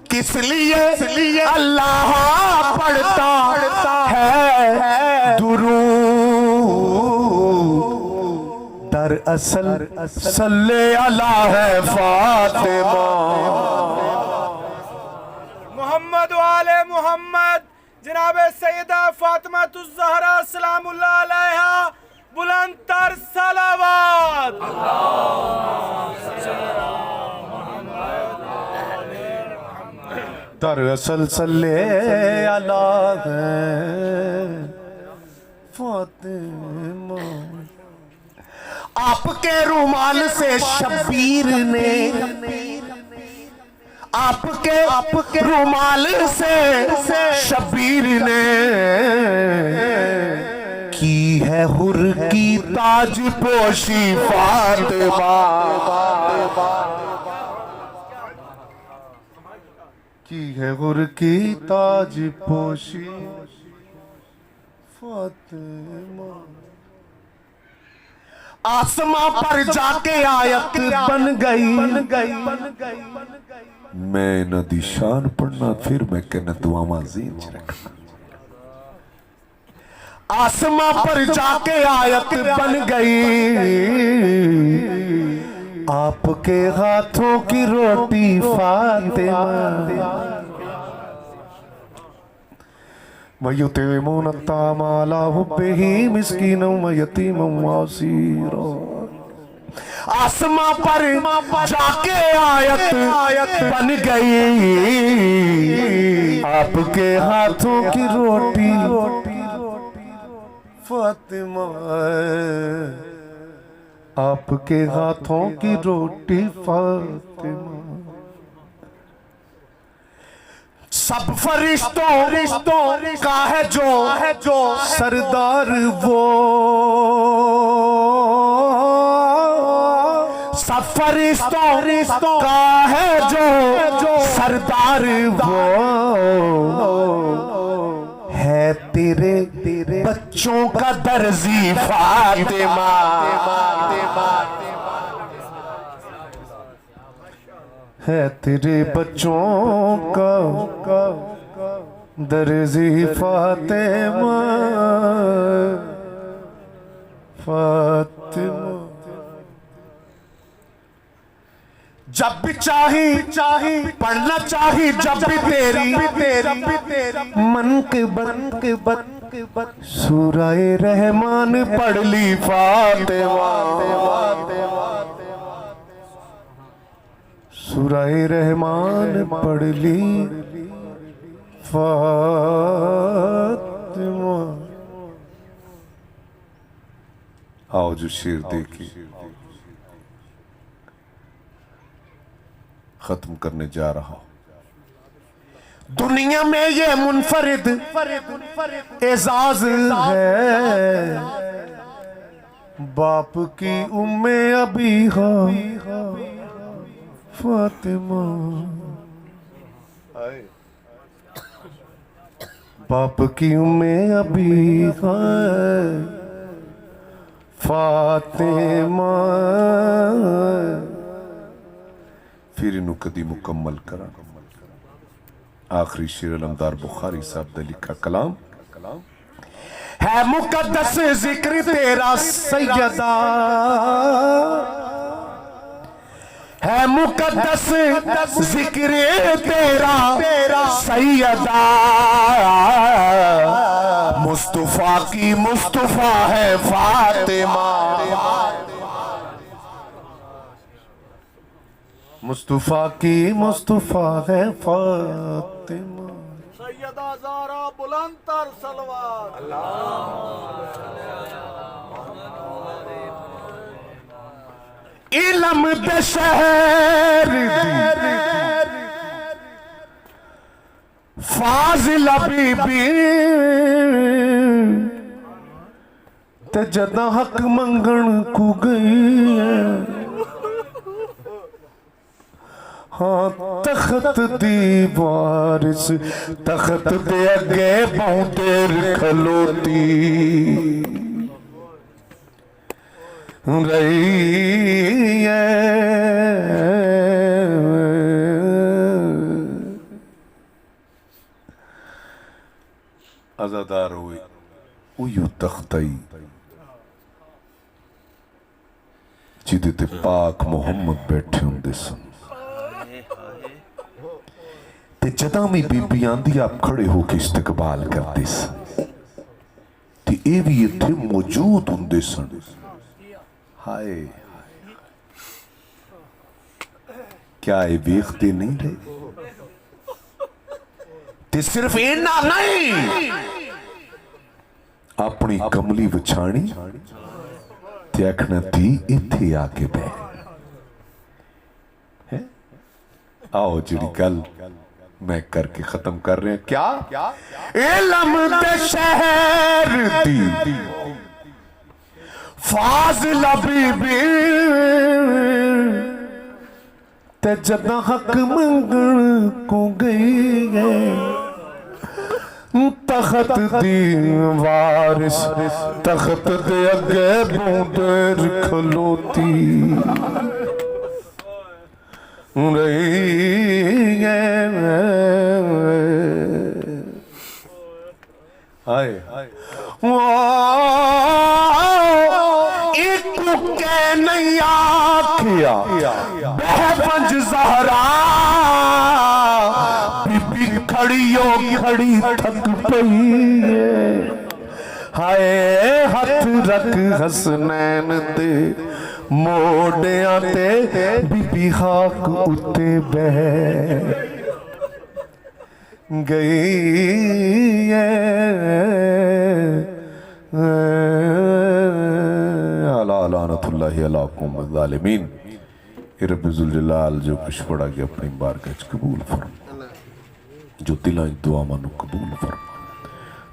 کس لیے اللہ پڑھتا ہے درود دراصل صلی اللہ ہے فاطمہ. محمد و آل محمد جناب سیدہ فاطمہ الزہرا سلام اللہ علیہا بلند تر صلوات. دراصل صلی اللہ ہے فاطمہ. آپ کے رومال سے شبیر نے آپ کے رومال سے شبیر نے کی ہے حر کی تاج پوشی فاطمہ کی ہے حر کی تاج پوشی فاطمہ. آسماں پر جا کے آیت بن گئی میں نہ دی شان پڑھنا پھر میں کہنا دعاواں زین چ رکھنا. آسماں پر جا کے آیت بن گئی آپ کے ہاتھوں کی روٹی فاطمہ. وَيُطْعِمُونَ الطَّعَامَ عَلَىٰ حُبِّهِ مِسْكِينًا وَيَتِيمًا وَأَسِيرًا. آسماں پر جا کے آیت بن گئی آپ کے ہاتھوں کی روٹی فاطمہ آپ کے ہاتھوں کی روٹی فاطمہ. سب فرشتوں کا ہے جو سردار وہ سب فرشتوں کا ہے جو سردار وہ ہے تیرے بچوں کا درزی فاطمہ. ہے تیرے بچوں کا درزی فاطمہ فاطمہ جب بھی چاہی پڑھنا چاہی جب بھی تیری منقبت سورہ رحمان پڑھ لی فاطمہ سورہ رحمان پڑھ لی فاطمہ. آؤ جو شیر دیکھی ختم کرنے جا رہا ہوں. دنیا میں یہ منفرد اعزاز ہے باپ کی ام ابیہا فاطمہ باپ کی ام ابیہا فاطمہ. پھر انہوں کدی مکمل کرا. آخری شیر علمدار بخاری صاحب دا لکھا کلام ہے مقدس ذکر تیرا سیدہ ہے مقدس ذکر تیرا سیدہ مصطفیٰ کی مصطفیٰ ہے فاطمہ مصطفیٰ کی مصطفیٰ ہے فاطمہ. سیدہ زہرا بلند تر صلوات. علم دے شہر دی فاضلہ بی بی تے جدہ حق منگن کو گئی ہے ہاں تخت دیوار سے تخت دے اگے بہوں دیر کھلوتی رہی ہے. ازادار ہوئی اویو تختائی جیدے تے پاک محمد بیٹھے ہوں دے سن تے جدہ میں بی بی آندھی آپ کھڑے ہو کے استقبال کر دے سن تے اے بھی یہ تھے موجود ہوں دے سن. ہائے کیا اے بیختے نہیں رہے تے صرف اینا نہیں اپنی کملی وچھانی تے اکھنا تھی اتھے آکے بے. آؤ جڑی گل میں کر کے ختم کر رہے ہیں. کیا علم دے شہر دی فاضلہ بی بی تے جدہ حق منگن کو گئی ہے تخت دیوار سے تخت دے اگے بہوں دیر کھلوتی رہی ہے. آئے ایک کہ نہیں آکھیا بہبنج زہرا بی بی کھڑیوں کھڑی تھک پئی ہے ہائے ہاتھ رکھ حسنین دے موڑیاں تے بی بی خاک اتے بہ گئی ہے. لعنت اللہ علیہ قوم الظالمین. رب ذوالجلال جو کچھ پڑا گیا اپنی بارگاہ قبول فرما جو دلائیں دعا مانو قبول فرما.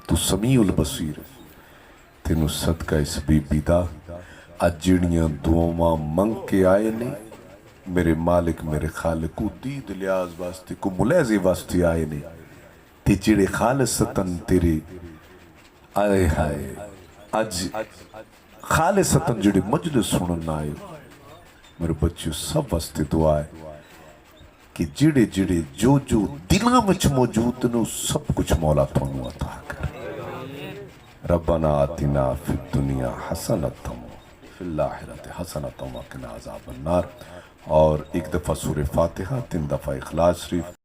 تو سمیع البصیر تینو صدقہ اس بی بی دا اج جڑیاں دعاواں منگ کے آئے نے میرے مالک میرے خالق کو دید لیاز واسطے کو ملیزے واسطے آئے نے تے جڑے خالصتاً تیرے آئے ہائے اج خالصتاً جڑے مجلس سنن آئے میرے بچیوں سب واسطے دعا ہے کہ جڑے جڑے جو جو دلاں وچ موجود نے سب کچھ مولا تانوں عطا کرے۔ ربنا آتنا فی الدنیا حسنۃ فی الآخرۃ حسنۃ وقنا عذاب النار، اور ایک دفعہ سورہ فاتحہ، 3 دفعہ اخلاص شریف۔